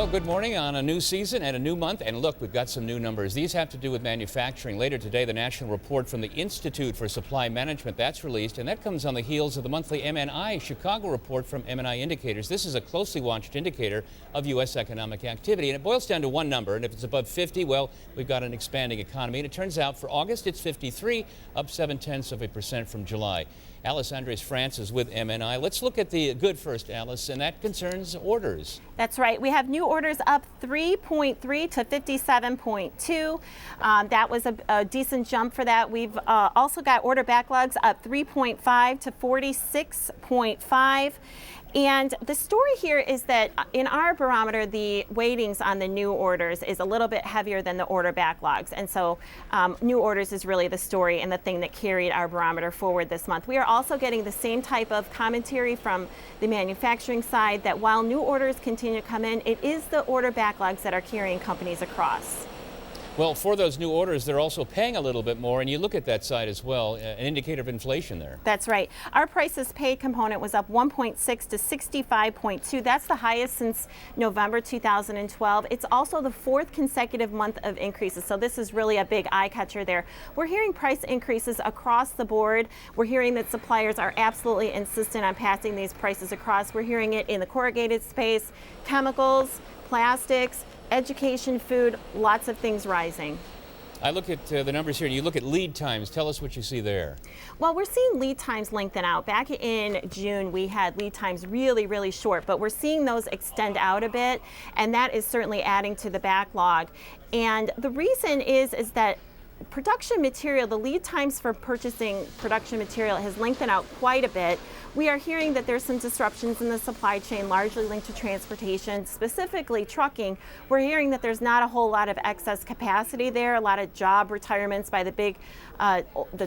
Well, good morning on a new season and a new month. And look, we've got some new numbers. These have to do with manufacturing. Later today, the national report from the Institute for Supply Management, that's released, and that comes on the heels of the monthly MNI Chicago report from MNI Indicators. This is a closely watched indicator of U.S. economic activity, and it boils down to one number, and if it's above 50, well, we've got an expanding economy. And it turns out for August, it's 53, up 0.7% from July. Alice Andres France is with MNI. Let's look at the good first, Alice, and that concerns orders. That's right. We have new orders up 3.3 to 57.2. That was a decent jump for that. We've also got order backlogs up 3.5 to 46.5. And the story here is that in our barometer, the weightings on the new orders is a little bit heavier than the order backlogs. And so new orders is really the story and the thing that carried our barometer forward this month. We are also getting the same type of commentary from the manufacturing side that while new orders continue to come in, it is the order backlogs that are carrying companies across. Well, for those new orders, they're also paying a little bit more, and you look at that side as well, an indicator of inflation there. That's right. Our prices paid component was up 1.6 to 65.2. That's the highest since November 2012. It's also the fourth consecutive month of increases, so this is really a big eye catcher there. We're hearing price increases across the board. We're hearing that suppliers are absolutely insistent on passing these prices across. We're hearing it in the corrugated space, chemicals, plastics, education, food, lots of things rising. I look at the numbers here, and you look at lead times. Tell us what you see there. Well, we're seeing lead times lengthen out. Back in June, we had lead times really, really short, but we're seeing those extend out a bit, and that is certainly adding to the backlog. And the reason is that production material, the lead times for purchasing production material has lengthened out quite a bit. We are hearing that there's some disruptions in the supply chain, largely linked to transportation, specifically trucking. We're hearing that there's not a whole lot of excess capacity there, a lot of job retirements by the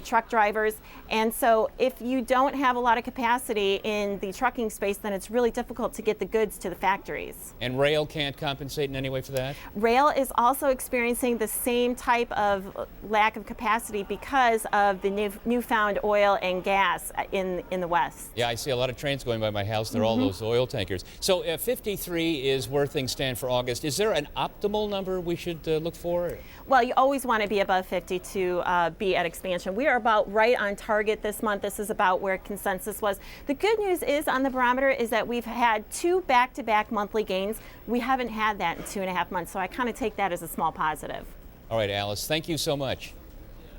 truck drivers. And so if you don't have a lot of capacity in the trucking space, then it's really difficult to get the goods to the factories. And rail can't compensate in any way for that? Rail is also experiencing the same type of lack of capacity because of the newfound oil and gas in the West. Yeah, I see a lot of trains going by my house. They're all those oil tankers. So 53 is where things stand for August. Is there an optimal number we should look for? Well, you always want to be above 50 to be at expansion. We are about right on target this month. This is about where consensus was. The good news is on the barometer is that we've had two back-to-back monthly gains. We haven't had that in 2.5 months, so I kind of take that as a small positive. All right, Alice, thank you so much.